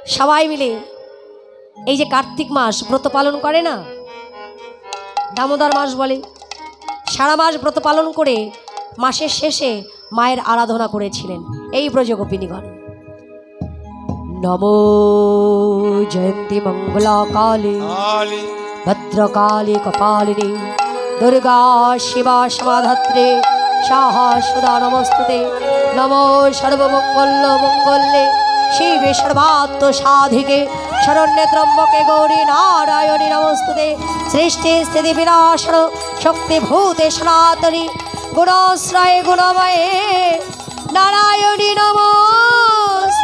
সবাই মিলে এই যে কার্তিক মাস ব্রত পালন করে না, দামোদর মাস বলে, সারা মাস ব্রত পালন করে মাসের শেষে মায়ের আরাধনা করেছিলেন এই ব্রজগোপিনীগণ। নমো জয়ন্তী মঙ্গলা কালী ভদ্রকালী কপালিনী দুর্গা শিবা সমাধাত্রে সাহা সদা নমস্তুতে। নমো সর্বমঙ্গল মঙ্গলে শিবে সর্বাত্ম সাধিকে শরণ্যে ত্রম্বকে গৌরী নারায়ণী নমস্তুতে। সৃষ্টি স্থিতি বিনাশন শক্তি ভূতে সনাতনী গুণাশ্রয়ে গুণময়ে নারায়ণী নমস্তুতে।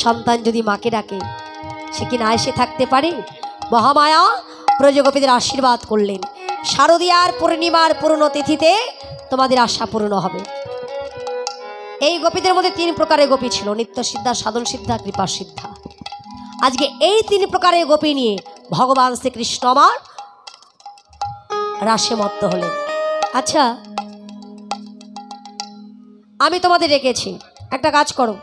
সন্তান যদি মাকে ডাকে সে কি না এসে থাকতে পারে? মহামায়া ব্রজগোপীদের আশীর্বাদ করলেন, শারদীয়ার পূর্ণিমার পূর্ণ তিথিতে তোমাদের আশা পূর্ণ হবে। এই গোপীদের মধ্যে 3 প্রকারের গোপী ছিল, নিত্য সিদ্ধা, সাধন সিদ্ধা, কৃপা সিদ্ধা। আজকে এই 3 প্রকারের গোপী নিয়ে ভগবান শ্রীকৃষ্ণ আমার রাসে মত্ত হলেন। আচ্ছা, আমি তোমাদের রেখেছি, একটা কাজ করো,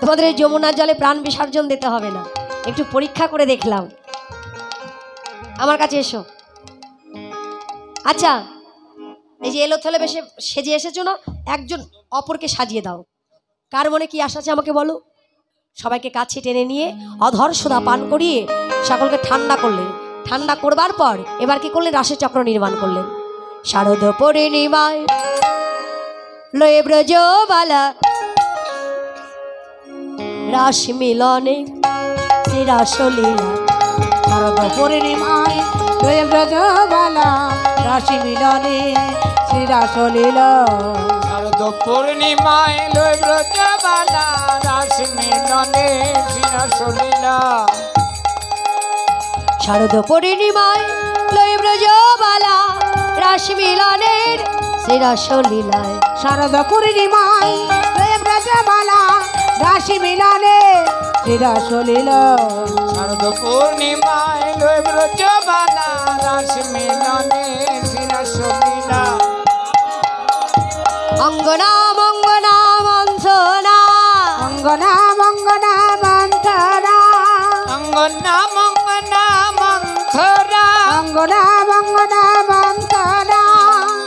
তোমাদের এই যমুনার জলে প্রাণ বিসর্জন দিতে হবে না, একটু পরীক্ষা করে দেখলাম, আমার কাছে এসো। আচ্ছা, এই যে এলোথেলো বেশে সেজে এসেছো না, একজন অপরকে সাজিয়ে দাও। কার মনে কি আশা আছে আমাকে বলো। সবাইকে কাছে টেনে নিয়ে অধর সুধা পান করিয়ে সকলকে ঠান্ডা করলেন। ঠান্ডা করবার পর এবার কি করলেন? রাসের চক্র নির্মাণ করলেন। শারদ পূর্ণিমায় লয়ে ব্রজবালা রাস মিলনে শ্রীরাসলীলা। শারদ পূর্ণিমায় লয়ে ব্রজবালা রাস মিলনে শ্রীরাসলীলা। শারদ পূর্ণিমায় লয়ে ব্রজবালা রাস মিলনে শ্রীরাসলীলা। শারদ পূর্ণিমায় লয়ে ব্রজবালা রাস মিলনের শ্রীরাসলীলায়। শারদ পূর্ণিমায় লয়ে ব্রজবালা রাস মিলনে শ্রীরাসলীলা। শারদ পূর্ণিমায় লয়ে ব্রজবালা রাস মিলনে শ্রীরাসলীলা। অঙ্গনা মঙ্গনা মন্থনা অঙ্গনা মঙ্গনা মন্থরা। অঙ্গনা মঙ্গনা মন্থরা। অঙ্গনা মঙ্গনা মন্থরা।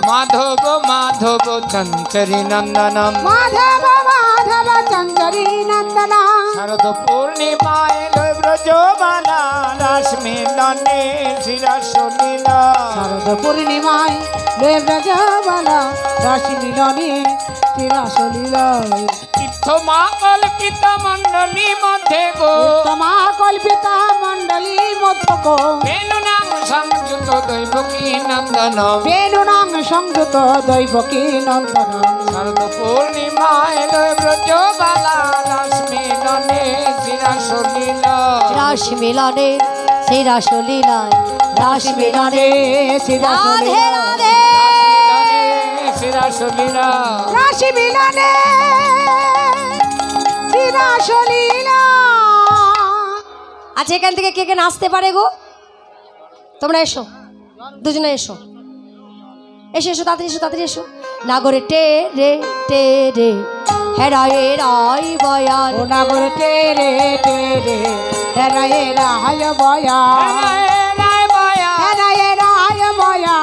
মাধব মাধব চঞ্চরী নন্দনম। মাধব মাধব চঞ্চরী নন্দন। শারদ পূর্ণিমায় লয়ে ব্রজবালা রাস মিলনে শ্রীরাসলীলা। শারদ পূর্ণিমায় লয়ে ব্রজবালা রাস মিলনে শ্রীরাসলীলা। তীর্থমা কল্পিত মণ্ডলী মধ্যে গো। তোমা কল্পিতা মণ্ডলী মধ্যক বেনু নাম সংযুত দৈবকী নন্দন। বেণু নাম সংযুত দৈবকী নন্দন। শারদ পূর্ণিমায় লয়ে ব্রজবালা রাস মিলনে শ্রীরাসলীলা। রাস মিলনে শ্রীরাসলীলায়। রাস মিলনে রাধে রাধে শ্রীরাসলীলা। রাস মিলনে শ্রীরাসলীলা। আচ্ছা, এখান থেকে কে কে নাচতে পারে গো? তোমরা এসো, দুজনে এসো, এসো এসো, তাড়াতাড়ি এসো, তাড়াতাড়ি এসো। নাগরে টে রে হেরায়ে রাই বয়ান। ও নাগর তেরে তেরে হেরায়ে রায় বয়া। হেরায়ে রায় বয়া। হেরায়ে রায় বয়া।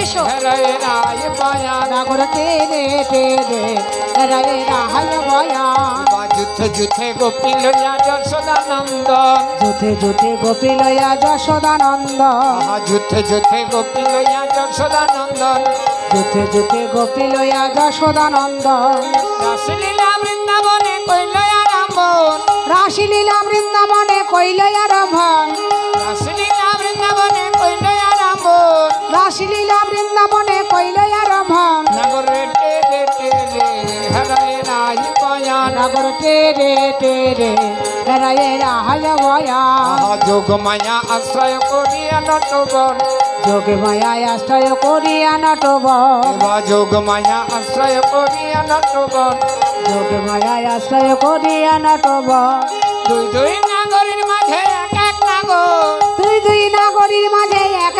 এসো। নাগর তেরে তেরে হেরায়ে রায় বয়া। যুদ্ধে যুদ্ধে গোপী লইয়া যশোদানন্দন। যুথে যুথে গোপী লয়া যশোদানন্দ। যুদ্ধে যুদ্ধে গোপী লইয়া যশোদানন্দন। যুথে যুথে গোপী লয়া যশোদানন্দ। রাসলীলা বৃন্দাবনে কইল আরম্ভন। রাসলীলা বৃন্দাবনে কইল আরম্ভন। রাসলীলা বৃন্দাবনে কইল আরম্ভন। রাসলীলা বৃন্দাবনে কইল আরম্ভন। নাগরে টেরে টেরে হরায় রাই বয়ান। নাগর তেরে তেরে হেরায়ে রায় বয়া। যোগ মায়া আশ্রয় করিয়া নটবর। যোগে মায়া আশ্রয় করিয়া নটবর। যোগ মায়া আশ্রয় করিয়া নটবর। যোগে মায়া আশ্রয় করিয়া নটবর। দুই দুই নাগরীর মাঝে এক এক নাগর। দুই দুই নাগরীর মাঝে এক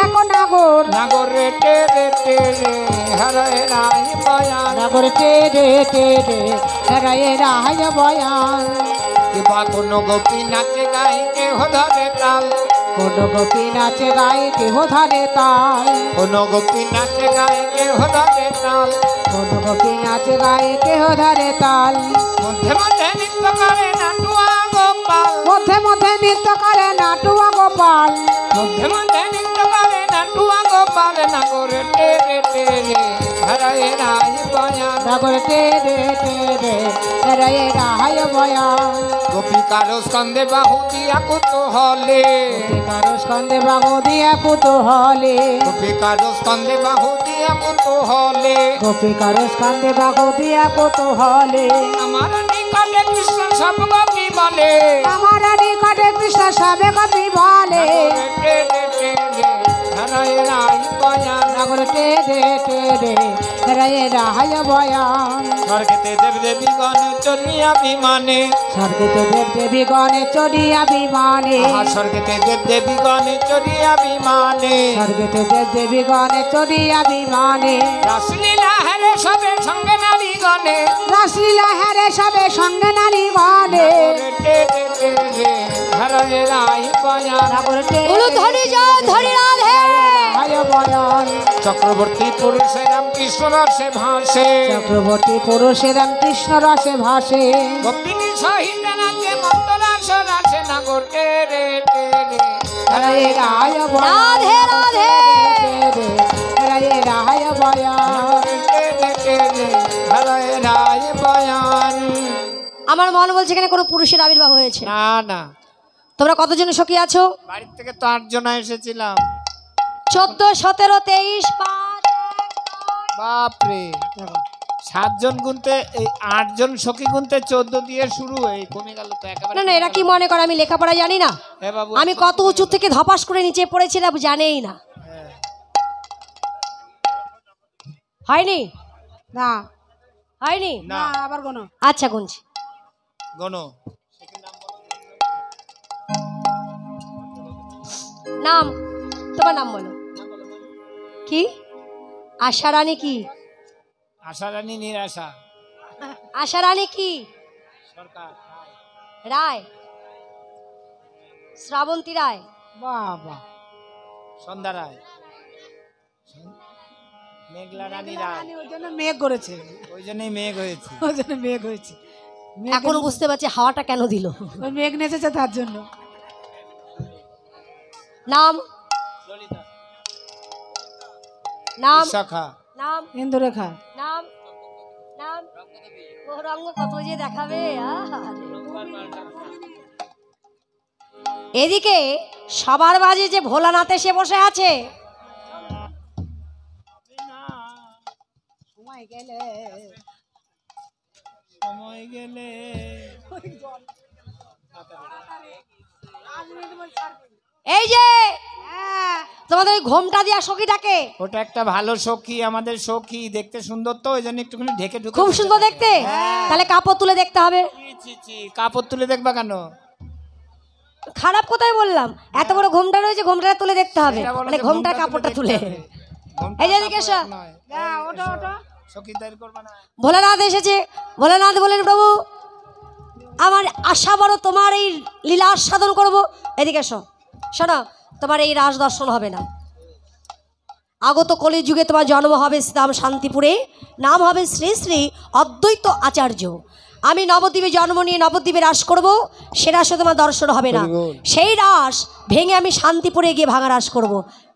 টেরে টেরে হরে নাই বয়ান নগর টেরে টেরে রায়ে রায় বয়ান কিবা কোনো গোপী নাচে গাই কেহ ধরে তাল কোন গোপী নাচে গায়ে কেহ ধরে তাল কোনো গোপী নাচে গাই কেহ ধরে তাল কোন গোপী নাচে গায়ে কেহ ধরে তাল মধ্যে মধ্যে নৃত্য করে নাটুয়া গোপাল মধ্যে মধ্যে নৃত্য করে নাটুয়া গোপাল মধ্যে মধ্যে নৃত্য করে নাটুয়া গোপাল নগরে টেরে টেরে হরে নাই বয়ান নগর টেরে টেরে রায়ে রায় বয়ান গোপিকার স্কন্ধে বাহু দিয়া কুতূহলে কারো স্কন্ধে বাহু দিয়া কুতূহলে গোপিকার স্কন্ধে বাহু দিয়া কুতূহলে গোপী কারো স্কন্ধে বাহু দিয়া কুতূহলে আমার নিকটে কৃষ্ণ সব গোপী বলে আমার নিকটে কৃষ্ণ সবে কবি বলে টেরে টেরে হরে নাই বয়ান নগর টেরে টেরে রায়ে রায় বয়ান স্বর্গেতে দেব দেবী গণ চলিয়া বিমানে স্বর্গেতে দেব দেবী গণে চড়িয়া বিমানে স্বর্গেতে দেব দেবী গণ চলিয়া বিমানে স্বর্গেতে দেব দেবী গণে চড়িয়া বিমানে রাসলীলা হেরে সবে সঙ্গে নারী গণে রাসলীলা হেরে সবে সঙ্গে নারী গণে টেরে টেরে হরে নাই বয়ান নগর বলো ধরে যা ধরে রাধে রায় বয়ান চক্রবর্তী পুরুষে রামকৃষ্ণ রসে ভাসে চক্রবর্তী পুরুষে রামকৃষ্ণ রসে ভাসে গোপিনী সহিত নাচে মন্তরাস রাসে নগর টেরে টেরে রায়ে রায় বয়ান রাধে রাধে রায়ে রায় বয়ান টেরে টেরে হরে নাই বয়ান আমার মন বলছে এখানে কোনো পুরুষের আবির্ভাব হয়েছে না না তোমরা কতজন সখী আছো? বাড়ির থেকে তো 8 জন এসেছিলাম 14, 17, 23, 5 বাপরে 7 জন গুনতে এই 8 জন সখী গুনতে 14 দিয়ে শুরু এই কমে গেল তো একেবারে না না, এরা কি মনে করে আমি লেখাপড়া জানি না? হে বাবু আমি কত উঁচু থেকে ধপাস করে নিচে পড়েছিলাম জানেই না। হ্যাঁ। হয়নি না হয়নি না আবার কোনো আচ্ছা গুনছি। গনো নাম, তোমার নাম বলো। কি? আশা রানী কি? আশা রানী নিরাশা আশা রানী কি? সরকার রায়, শ্রাবন্তী রায়, বাবা সন্ধ্যা রায় মেঘলা রানী রায় ওই জন্য মেঘ করেছে ওই জন্যই মেঘ হয়েছে ওই জন্য মেঘ হয়েছে এখন বুঝতে পারছি হাওয়াটা কেন দিল। ওই মেঘ নেচেছে তার জন্য নাম, ললিতা নাম, বিশাখা নাম, ইন্দুরেখা নাম, নাম, ও রঙ্গ কত যে দেখাবে। এদিকে সবার মাঝে যে ভোলানাথ এসে বসে আছে। সময় গেলে সময় গেলে এই যে তোমাদের ওই ঘোমটা দিয়া সখীটাকে, ওটা একটা ভালো সখী আমাদের সখী দেখতে সুন্দর তো ওই জন্য একটুখানি ঢেকে ঢুকে খুব সুন্দর দেখতে, তাহলে কাপড় তুলে দেখতে হবে। কাপড় তুলে দেখবা কেন? খারাপ কোথায় বললাম? এত বড় ঘোমটা রয়েছে, ঘোমটাটা তুলে দেখতে হবে, সেটা বলো মানে যে ঘোমটার ঘোমটা কাপড়টা দেখতে তুলে। হবে। ঘোমটা এই যে এদিকে এসো। কাপড় নয়। সখী দাঁড় করবা না। ভোলানাথ এসেছে। ভোলানাথ বলেন প্রভু আমার আশা বড় তোমার এই লীলা সাধন করব। এদিকে এসো, শোনো, তোমার এই রাস দর্শন হবে না। আগত কলি যুগে তোমার জন্ম হবে শ্রীরাম শান্তিপুরে, নাম হবে শ্রী শ্রী অদ্বৈত আচার্য। আমি নবদ্বীপে জন্ম নিয়ে নবদ্বীপে রাস করব, সে রাসে তোমার দর্শন হবে না। সেই রাস ভেঙে আমি শান্তিপুরে গিয়ে ভাঙা রাস করব,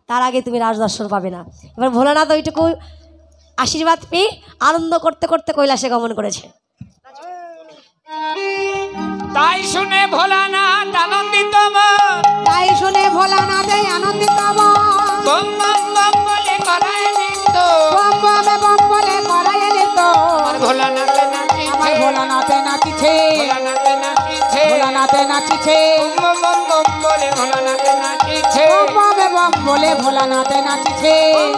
তার আগে তুমি রাস দর্শন পাবে না। এবার ভোলানাথ ওইটুকু আশীর্বাদ পেয়ে আনন্দ করতে করতে কৈলাসে গমন করেছে। তাই শুনে ভোলানাথ আনন্দিত মন, তাই শুনে ভোলানাথে আনন্দিত বম বম বম বলে করায় নৃত্য। বম বলে করাই নিত আমার ভোলানাথে নাচিছে, আমার ভোলানাথে নাচিছে ভোলানাথে নাচিছে, ভোলানাথে নাচিছে বম বম বম বলে ভোলানাথে নাচিছে, বম বলে ভোলানাথে নাচিছে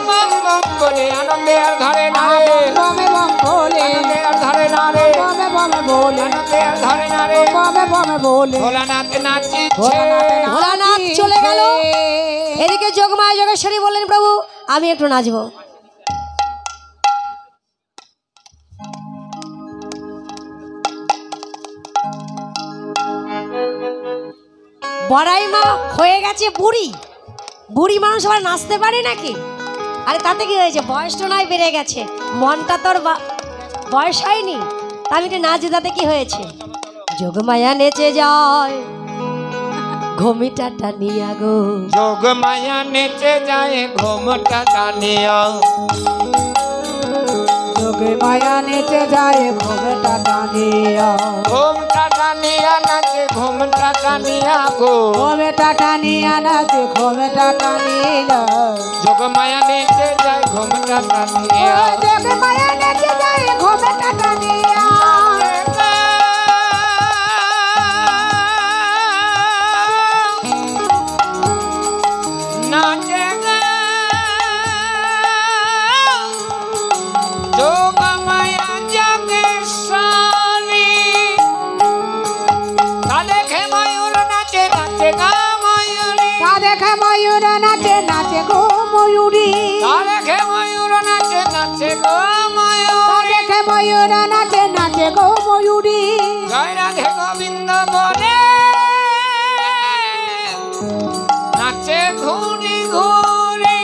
বম বম বলে আনন্দে আর ধরে না রে, বমে বম বলে আনন্দে আর ধরে না রে, বমে বমে বলে আনন্দে আর ধরে না রে। বমে বমে বলে ভোলানাথ নাচিছে, ভোলানাথে ভোলানাথ চলে গেল। এদিকে যোগমায়া যোগেশ্বরী বললেন প্রভু আমি একটু নাচবো। বড়াই মা হয়ে গেছে বুড়ি, বুড়ি মানুষ আবার নাচতে পারে নাকি? আরে তাতে কি হয়েছে, বয়সটা নয় বেড়ে গেছে, মনটা তোর বয়স হয়নি, তা আমি একটু নাচি, তাতে কি হয়েছে? যোগমায়া নেচে যায় ঘুমিটা টানিয়া গো, যোগমায়া নেচে যায় ঘুমটা টানিয়া, যোগে মায়া নেচে যায় ঘুমটা টানিয়া, ঘুমটা টানিয়া নাচে ঘুমটা টানিয়া গো, ঘুমটা টানিয়া নাচে ঘুমটা টানিয়া, যোগমায়া নেচে যায় ঘুমটা টানিয়া, যোগে মায়া নেচে যায় ঘুমটা টানিয়া, নাচে যোগমায়া যোগেশ্বরী, তা দেখে ময়ূর নাচে নাচে গা ময়ূরী, তা দেখে ময়ূর নাচে নাচে গো ময়ূরী, তা দেখে ময়ূর নাচে নাচে গো তা ময়ূরী, দেখে ময়ূর নাচে নাচে গো ময়ূরী, জয় রাধে গোবিন্দ বলে নাচে ঘুরি ঘুরি,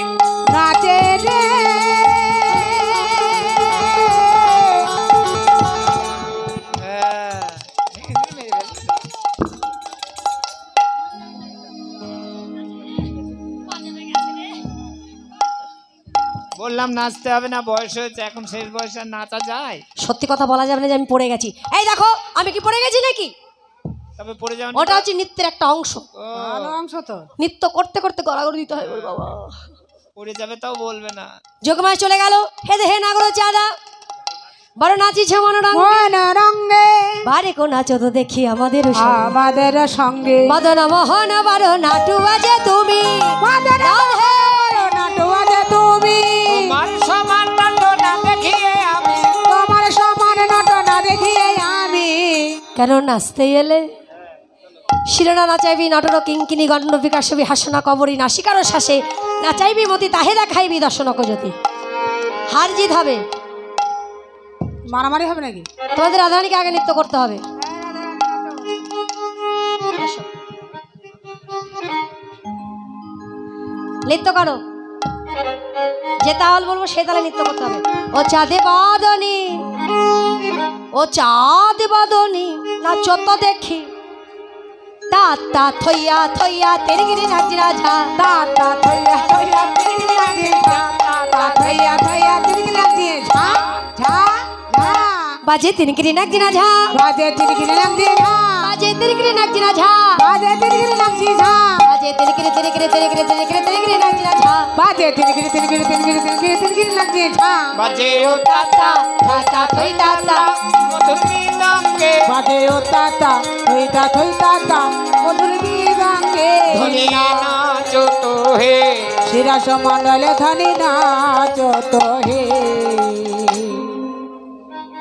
নাচে রে বললাম নাচতে হবে না, বয়স হয়েছে, এখন শেষ বয়সে আর নাচা যায়? সত্যি কথা বলা যাবে না যে আমি পড়ে গেছি। এই দেখো আমি কি পড়ে গেছি নাকি? তবে পড়ে যাও, ওটা হচ্ছে নৃত্যের একটা অংশ, ভালো অংশ তো। নৃত্য করতে করতে গড়াগড়ি দিতে হয় ওর বাবা। পড়ে যাবে তাও বলবে না। যোগমায় চলে গেল হেদে হে নাগর চাঁদা, বড় নাচিছে মনোরঙ্গ, মন রঙ্গে বারে কো নাচো তো দেখি আমাদের সঙ্গে, আমাদের সঙ্গে, মদন মোহন বারো নাটু বাজে তুমি, আমাদের নাটু আছে তুমি, তোমার সমান নাটনা দেখিয়ে আমি, তোমার সমান নটনা দেখিয়ে আমি, কেন নাচতে এলে? শিরোনা নাচাইবি নটন কিঙ্কিনি গণ্ড বিকাশবি হাসনা কবরী নাসিকার শ্বাসে নাচাইবি মতি তাহে দেখাইবি দর্শনক জ্যোতি। হার জিত হবে, মারামারি হবে নাকি? তোমাদের রাধারানীকে আগে নৃত্য করতে হবে। নৃত্য করো, যে তাল বলবো সে তালে নৃত্য করতে হবে। ও চাঁদে বাদনি, ও চাঁদ বাদনি নাচো তো দেখি, তা তা থইয়া থইয়া তেরিগিরি নাচি রাজা, তা তা থইয়া থইয়া তিরিগি লাগছে ঝা, তা থইয়া থইয়া তিরিগি লাগছে ঝা ঝা ঝা, বাজে তিনগিরি নাচি রাজা, বাজে তিরিগি লাগছে ঝা, বাজে তিনগিরি নাচি রাজা, বাজে তিরিগি লাগছে ঝা, বাজে তিনগিরি তিনগিরি তিনগিরি তিনগিরি তিনগিরি নাচি রাজা, বাজে তিরিগি তিরিগি তিরিগি তিরিগি তিরিগি লাগছে ঝা, বাজে ও তা তা থই তা তা, মধুরী রঙে, বাজে ও তাতা থইতা থইতা তা মধুর গীতাঙ্গে, ধনী নাচো তো হে, শিরা সমানলে ধনী নাচ তো হে,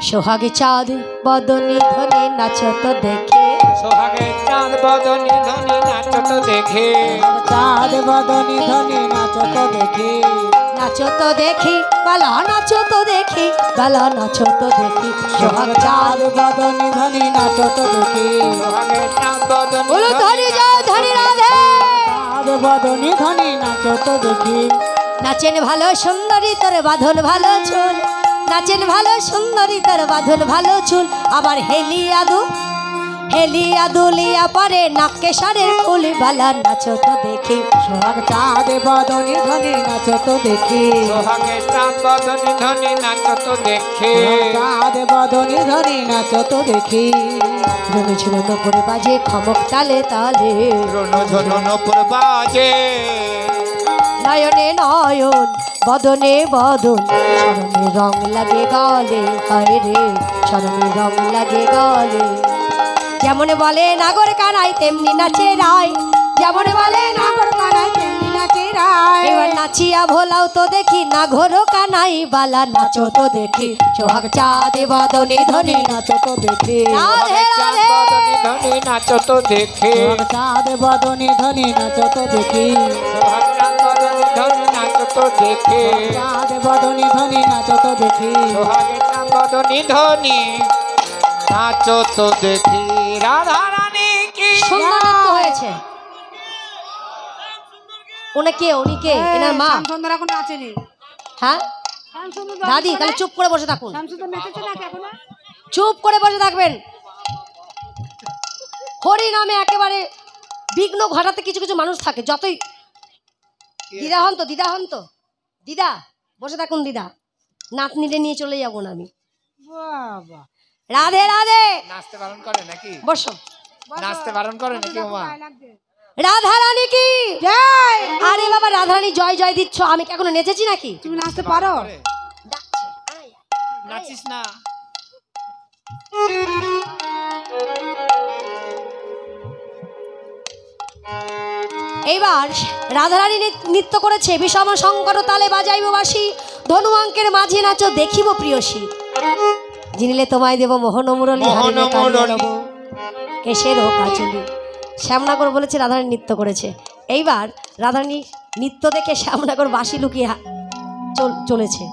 সোহাগে চাঁদ বদনি ধনে নাচো তো দেখে, সোহাগে চাঁদ বদনী ধনী নাচো তো দেখে, চাঁদ বদনি ধনী নাচ তো দেখে, নাচো তো দেখি বালা নাচো তো দেখি, বালা নাচো তো দেখি, সোহাগ চাঁদ চাঁদ বদনি ধনী নাচ তো দেখে, সোহাগে চাঁদ বদনী বলো ধনী যাও ধনী রাধে, চাঁদ বদনি ধনী নাচ তো দেখে, নাচেন ভালো সুন্দরী তোর বাঁধন ভালো চুল, নাচেন ভালো সুন্দরী তোর বাঁধন ভালো চুল, আবার হেলিয়া দুলিয়া পরে নাকে সারের ফুল, বালা নাচো তো দেখি, সোহাগ চাঁদ বদনি ধনী নাচ তো দেখে, সোহাগে চাঁদ বদনী ধনী নাচো তো দেখে, চাঁদ বদনি ধনী নাচ তো দেখে, রবি ছিল নপুরে বাজে খমক তালে তালে, রণধনু নপুর বাজে, নয়নে নয়ন বদনে বদন, শরণে রং লাগে গলে, হায় রে শরণে রং লাগে গলে, যেমন বলে নাগর কানাই তেমনি নাচে রায়, যেমন বলে নাগর কানাই তেমনি নাচে রায়, এবার নাচিয়া ভোলাও তো দেখি না ঘোরো কানাই, বালা নাচো তো দেখি, সোহাগ চাঁদ বদনে ধনে নাচ তো দেখে, রাধে চাঁদ রাধে, বদনী ধনী নাচো তো দেখে, সোহাগ চাঁদ বদনি ধনী নাচ তো দেখে, সোহাগ চাঁদ বদনী ধনী নাচো তো দেখে, চাঁদ বদনি ধনি নাচো তো দেখি, সোহাগের চাঁদ বদনি ধনি নাচো তো দেখি। রাধা রানী কি সুন্দর নৃত্য হয়েছে। উনি কে এনার মা? শ্যামসুন্দর এখন নাচেনি। হ্যাঁ শ্যামসুন্দর দাদি, তাহলে চুপ করে বসে থাকুন, শ্যামসুন্দর নেচেছে নাকি এখনো? চুপ করে বসে থাকবেন। হরি নামে একেবারে বিঘ্ন ঘটাতে কিছু কিছু মানুষ থাকে, যতই দিদা হন তো দিদা বসে থাকুন দিদা, নাতনিটা নিয়ে চলে যাবো না আমি। বাবা রাধে রাধে। নাচতে বারণ করে নাকি? বসো। নাচতে বারণ করে নাকি ওমা? রাধা রানী কি জয়। আরে বাবা, রাধা রানী জয় জয় দিচ্ছ, আমি কি এখনো নেচেছি নাকি? তুমি নাচতে পারো? ডাকছে, আয়। নাচিস না? এইবার রাধারানী নৃত্য করেছে। বিষম শঙ্কর তালে বাজাইব বাসি, ধনু অঙ্কের মাঝে নাচো দেখিব প্রিয়সী। জিনিলে তোমায় দেব মোহন মুরলী, হারিলে কালিয়া লব কেশের ও কাচুলি। শ্যামনগর বলেছে রাধারানী নৃত্য করেছে। এইবার রাধারানী নৃত্য দেখে শ্যামনগর বাসি লুকিয়ে চলেছে।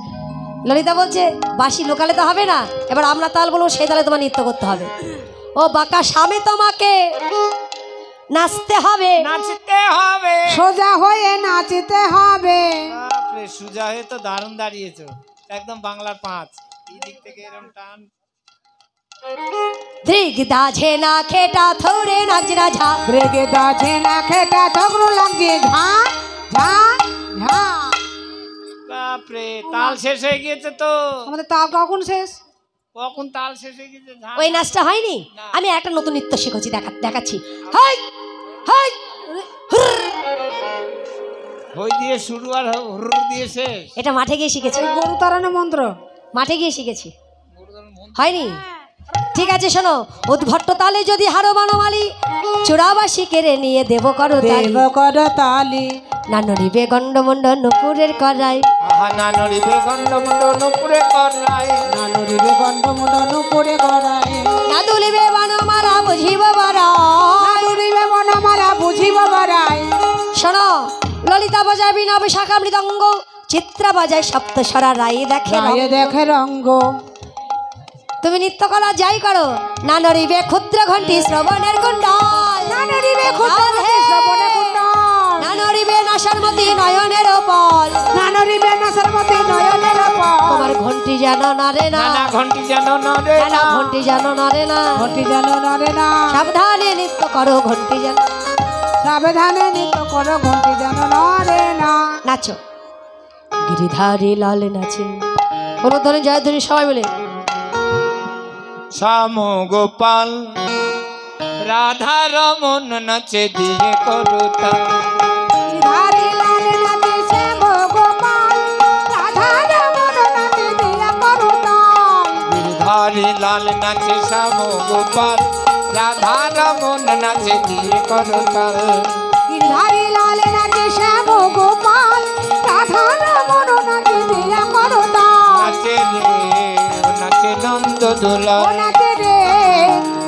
ললিতা বলছে বাসি লুকালে তো হবে না, এবার আমরা তাল বলবো, সেই তালে তোমার নৃত্য করতে হবে। ও বাঁকা স্বামী, তোমাকে নাচতে হবে, নাচতে হবে। সোজা হয়ে নাচতে হবে। বাপরে, সুজা হয়ে তো দারুণ দাঁড়িয়েছো, একদম বাংলার 5। এই দিক থেকে এরকম টান। ধ্রিগ দাঝে না খেটা থৌরে নাচরা ঝা, ব্রেগে দাছে না খেটা ঠগরু লাগছে ঝা ঝা ঝা। বাপরে, তাল শেষ হয়ে গিয়েছে তো। আমাদের তাল কখন শেষ? কখন তাল শেষ হয়ে গেছে? ওই নাচটা হয়নি? আমি একটা নতুন নৃত্য শিখেছি, দেখাচ্ছি। হাই হাই হই দিয়ে শুরু আর হুর দিয়ে শেষ। এটা মাঠে গিয়ে শিখেছি, গরু তাড়ানো মন্ত্র। মাঠে গিয়ে শিখেছি, হয়নি? ঠিক আছে শোনো, উদ্ভট্ট তালে যদি হারো বানমালি, চূড়াবাসী কেড়ে নিয়ে দেব করো দেব কর তালি, নানরিবে গন্ডমন্ড নুপুরের করাই, আহা নানরিবে গন্ডমন্ড নুপুরে করাই, নানুরিবে গন্ডমুন্ড নুপুরে গড়াই, নাদুলিবে বানমালা বুঝিব বড়াই। নানুরিবে বনমালা বুঝিব বড়াই। শোনো, ললিতা বাজায় বিনা বিশাখা মৃদঙ্গ, চিত্রা বাজায় সপ্তস্বরা রায় দেখে রঙ্গ। রায়ে দেখে রঙ্গ। তুমি নৃত্য করা যাই করো, না নড়িবে ক্ষুদ্র ঘণ্টি শ্রবণের কুণ্ডল, নানুরিবে ক্ষুদ্র শ্রবণে কুণ্ডল, না নড়িবে নাসারমতি নয়নের পল, নানুরিবে নাসারমতি নয়নের পল। তোমার ঘণ্টি যেন নড়ে না, নানা ঘন্টি যেন নড়ে নানা ঘণ্টি যেন নড়ে না, ঘটি যেন নড়ে না, সাবধানে নৃত্য করো ঘণ্টি যেন। সাবধানে নৃত্য করো ঘটি যেন নড়ে না। নাচো, গিরিধারী লাল নাচে, অনুধ্বনি জয়ধ্বনি সবাই মিলে। শ্যাম গোপাল রাধা রমন নাচে দিয়ে করুতা, ধারি লাল নাচে শ্যাম গোপাল, রাধা রমন নাচে দিয়া করুতাল। গিরধারী লাল নাচে শ্যাম গোপাল, রাধা রমন নাচে দিয়ে করুতাল। গিরধারী লাল নাচে শ্যাম গোপাল, রাধা রমন নাচে দিয়া করুতাল। নাচে রে নাচে নন্দ দোলা, ও নাচে রে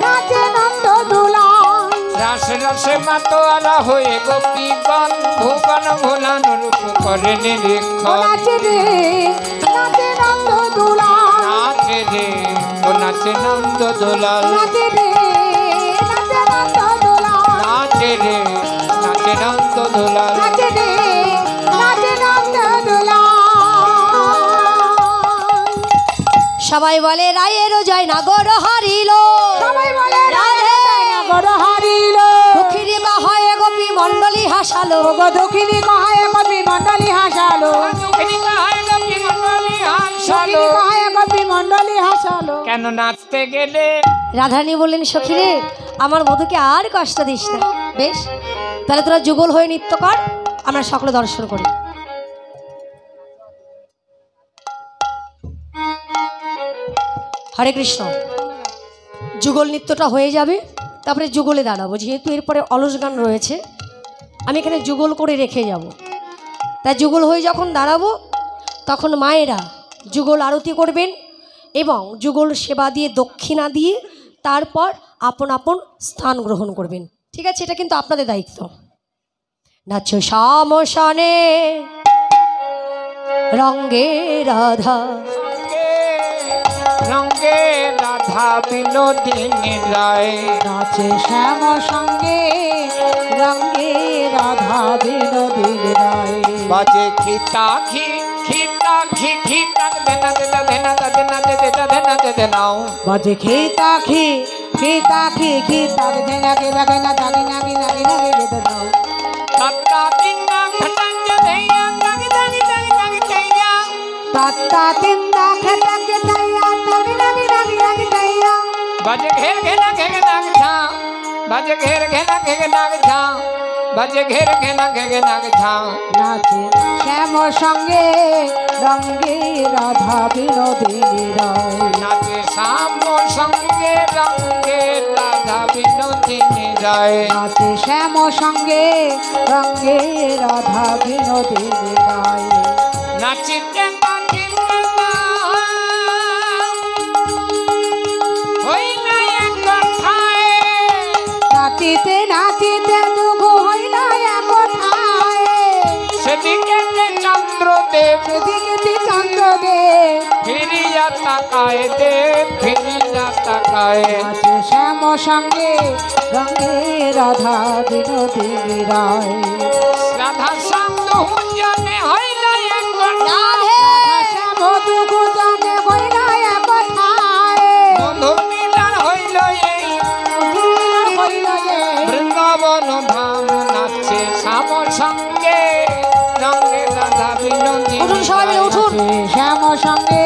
নাচে নন্দ দুলাল। রাসে রাসে মাতোয়ারা হয়ে গোপীগণ, ভুবন ভোলান রূপ করে ও নিরীক্ষণ। নাচে রে নাচে নন্দ দুলাল। নাচে রে ও নাচে নন্দ দোলাল, নাচে রে নাচে নন্দ দুলাল। নাচে রে নাচে নন্দ দোলাল। নাচে রে নাচে নন্দ দুলাল। সবাই বলে রায়ের জয় নাগর হারিল, সবাই বলে রাধে। নগর হারিল। দুঃখিনী বা হয় গোপী মণ্ডলী হাসালো, ওগো দক্ষিণী কহায় কবি মণ্ডলী হাসালো। দক্ষিণী কাহায় গোপী মণ্ডলী হাসালো। দক্ষিণী কহায় কবি মণ্ডলী হাসালো। কেন নাচতে গেলে? রাধারানী বললেন সখীরে, আমার বধূকে আর কষ্ট দিস না। বেশ, তাহলে তোরা যুগল হয়ে নৃত্য কর, আমরা সকলে দর্শন করি। হরে কৃষ্ণ। যুগল নৃত্যটা হয়ে যাবে, তারপরে যুগলে দাঁড়াবো। যেহেতু এরপরে অলস গান রয়েছে, আমি এখানে যুগল করে রেখে যাব। তাই যুগল হয়ে যখন দাঁড়াবো, তখন মায়েরা যুগল আরতি করবেন এবং যুগল সেবা দিয়ে দক্ষিণা দিয়ে তারপর আপন আপন স্থান গ্রহণ করবেন। ঠিক আছে, এটা কিন্তু আপনাদের দায়িত্ব। নাচো শামশানে রঙ্গে রাধা রঙ্গে রাধা বিনোদিনী রায় নাচে শ্যাম সঙ্গে রঙ্গে রাধা বিনোদিনী রায় বাজে খিতা খি খিতা খি খিতা দেনা দেনা দেনা দেনা দেনা দেনা দেনাও বাজে খেতা খে খেতা খে খেতা দেনা কে লাগে না দাগি নাগি নাগি নাগি বেদ দাও তত্তা তিন্না খটাঞ্জ দেয়া দাগি দাগি দাগি দাগি দেয়া তাত্তা তিন্দা খেতা কে দাইয়া দাগি নাগি নাগি নাগি দাইয়া বাজে ঘের ঘেনা ঘেগে নাগ ছা বাজে ঘের ঘেনা ঘেগে নাগ ছা বাজে ঘের ঘেনা ঘেগে নাগ ছা নাচে শ্যাম সঙ্গে রঙ্গে রাধা বিনোদিনী রায় নাচে শ্যাম সঙ্গে রঙ্গে রাধা বিনোদিনী রায় নাচে শ্যাম সঙ্গে রঙ্গে রাধা বিনোদিনী রায় নাচিতে নাচিতে না হই না এক কথায় নাচিতে নাচিতে দুগো হইল একঠায় সেদিকে চন্দ্রদেব সেদিকে চন্দ্রদেব ফিরিয়া তাকায় দেব ফিরিয়া তাকায় নাচে শ্যাম সঙ্গে রঙ্গে রাধা বিনোদিনী রায় রাধা শ্যাম দুজনে হইল এক রাধে শ্যাম দুগো জনে হইল একঠায় বন্ধুর মিলন হইল এই হইল যে বৃন্দাবন ধাম নাচে শ্যাম সঙ্গে রঙ্গে রাধা বিনোদিনী উঠুন সবাই মিলে উঠুন। নাচে শ্যাম সঙ্গে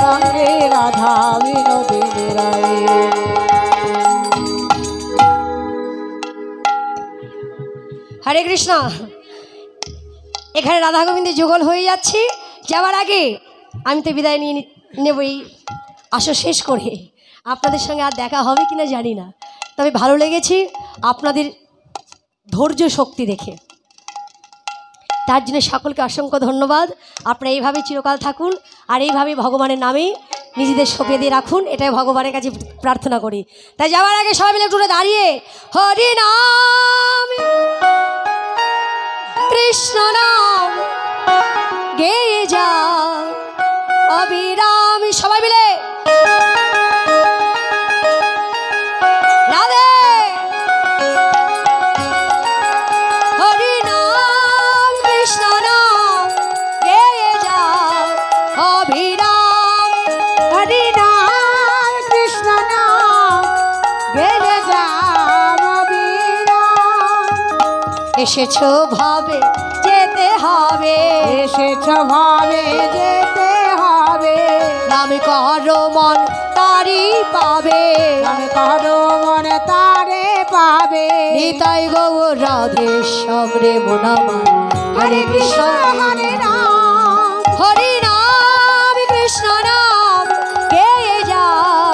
রঙ্গে রাধা বিনোদিনী রায় হরে কৃষ্ণ। এখানে রাধা গোবিন্দের যুগল হয়ে যাচ্ছে। যাওয়ার আগে আমি তো বিদায় নিয়ে নেবই আসর শেষ করে। আপনাদের সঙ্গে আর দেখা হবে কিনা জানি না, তবে ভালো লেগেছে আপনাদের ধৈর্য শক্তি দেখে। তার জন্য সকলকে অসংখ্য ধন্যবাদ। আপনারা এইভাবে চিরকাল থাকুন আর এইভাবে ভগবানের নামে নিজেদের সঁপে দিয়ে রাখুন, এটাই ভগবানের কাছে প্রার্থনা করি। তাই যাওয়ার আগে সবাই মিলে একটু দাঁড়িয়ে হরি নাম কৃষ্ণ নাম গেয়ে যা অবিরাম। সবাই মিলে রাধে হরি নাম কৃষ্ণ নাম গেয়ে যা অবিরাম। হরি নাম কৃষ্ণ নাম গেলে যাম বিরাম এসেছো ভাবে যেতে হবে, এসেছ ভাবে যেতে হবে নাম করো মন তারি পাবে। আমি করো মনে তারে পাবে নিতাই গৌর রাধে শ্যামরে মনামা। হরে কৃষ্ণ হরে রাম হরি নাম কৃষ্ণ নাম গেয়ে যাও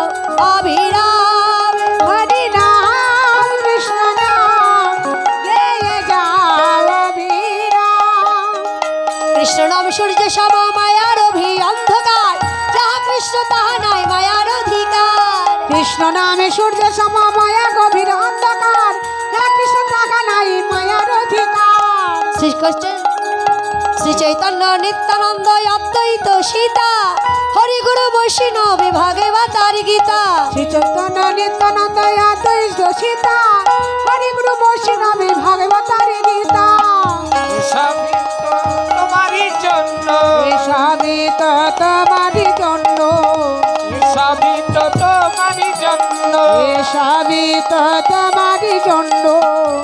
অবিরাম। হরি নাম কৃষ্ণ নাম গেয়ে যাও বিরাম কৃষ্ণ নাম সূর্য সম মায়ার অভি অন্ধকার, যাহা কৃষ্ণ তাহা নাই মায়ার অধিকার। কৃষ্ণ নামে সূর্য সম মায়া গভীর অন্ধকার যা কৃষ্ণ টাকা নাই মায়ার অধিকার শ্রীকৃষ্ণ শ্রী চৈতন্য নিত্যানন্দ অদ্বৈত সীতা, হরি গুরু বৈষ্ণব ভাগবতার গীতা। শ্রী চৈতন্য নিত্যানন্দ অদ্বৈত সীতা হরি গুরু বৈষ্ণবী ভাগবতার গীতা সবই তো তোমারই জন্য এসবই তো তোমারই জন্য সবই তো তোমারই জন্য এসবই তো তোমারই জন্য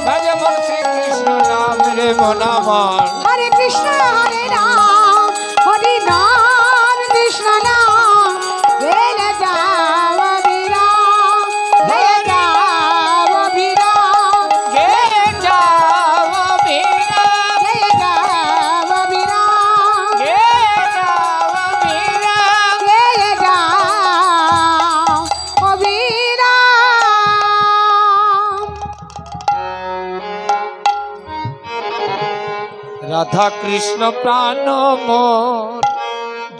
ভজ মন শ্রীকৃষ্ণ নাম রে মন আমার হরে কৃষ্ণ হরে রাম হরি নাম কৃষ্ণ নাম গেলে যাও বিরাম গেলে যাও বিরাম গে যাও বীরা গেলে যাও বিরাম গে যাও বীরা গেলে যাও বিরাম রাধা কৃষ্ণ প্রাণ মোর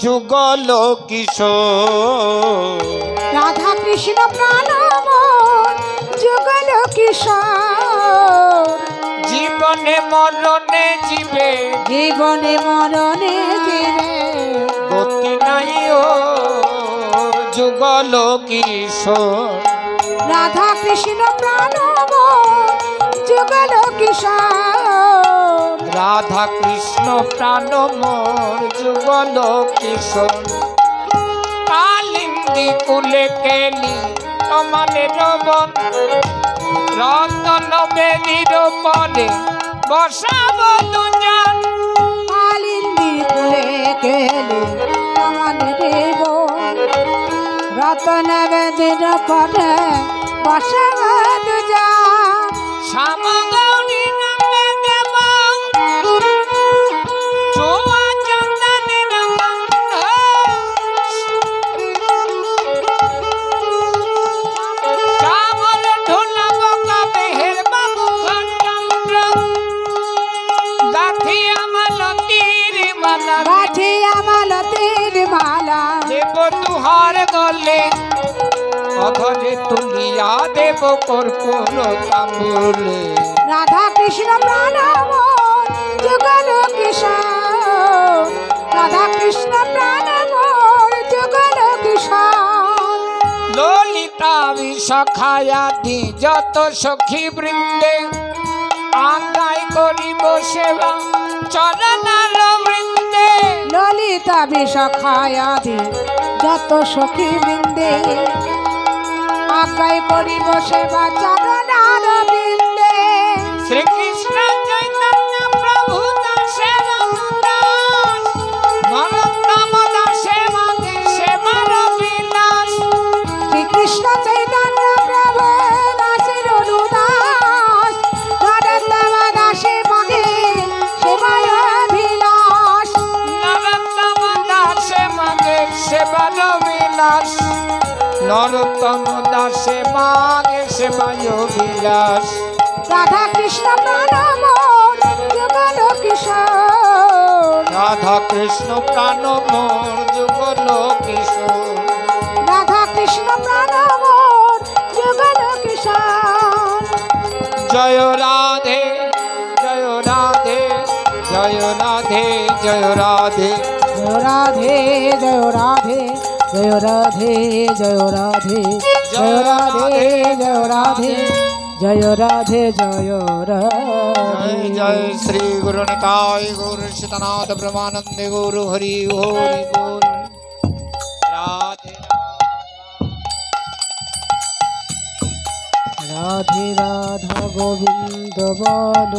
যুগল কিশোর রাধা কৃষ্ণ প্রাণ মন যুগল কিশোর জীব জীবনে মরণে জীবে জীবনে মরণে জীবে গতি নাই ও যুগল কিশোর রাধা কৃষ্ণ প্রাণমোহন যুগল কিশোর রাধা কৃষ্ণ প্রাণ মোর যুগল কিশোর কালিন্দী কুলে কেলি তোমাদের রবন রতন বেদির পরে বসাব দুজন কালিন্দী কুলে কেলে আমাদের দেব রতন বেদির পরে বসাব দুজন শ্যাম গৌরী নামে দেব চোয়া চন্দনের গন্ধ চামর ঢোলাব কাবে হের বাবু খন্ডন্দ্র গাথি আমলতির মালা গাছে আমালতের মালা দেব তুহার গলে অধরে তুলিয়া দেব কর্পূর তাম্বুলে রাধা কৃষ্ণ প্রাণমোহন যুগল কিশোর রাধা কৃষ্ণ প্রাণমোহন যুগল কিশোর ললিতা বিশাখায়াদি যত সখী বৃন্দে আঙ্গাই করিব সেবা চরণার বৃন্দে ললিতা বিশাখায়াদি যত সখী বৃন্দে আজ্ঞায় করিব সেবা চরণার বৃন্দে শ্রীকৃষ্ণ চৈতন্য প্রভু দাসে দাস নরোত্তম দাসে মাগে সেবার বিলাস শ্রীকৃষ্ণ চৈতন্য প্রভু দাসের অনুদাস নরোত্তম দাসে মাগে সেবায় অভিলাষ নরোত্তম দাসে মাগে সেবার বিলাস নরোত্তম দাসে মাগে সেবায় বিলাস রাধা কৃষ্ণ প্রাণমোহন যুগল কিশোর রাধা কৃষ্ণ প্রাণ মোর যুগল কিশোর রাধা কৃষ্ণ প্রাণমোহন যুগল কিশোর জয় রাধে জয় রাধে জয় রাধে জয় রাধে জয় রাধে জয় রাধে জয় রাধে জয় রাধে জয় রাধে জয় রাধে জয় রাধে জয় রাধে जय जय श्री गुरु निताय गुरु सीतानाथ ब्रह्मानंद गुरु हरि हरि बोल राधे রাধে রাধা গোবিন্দ বল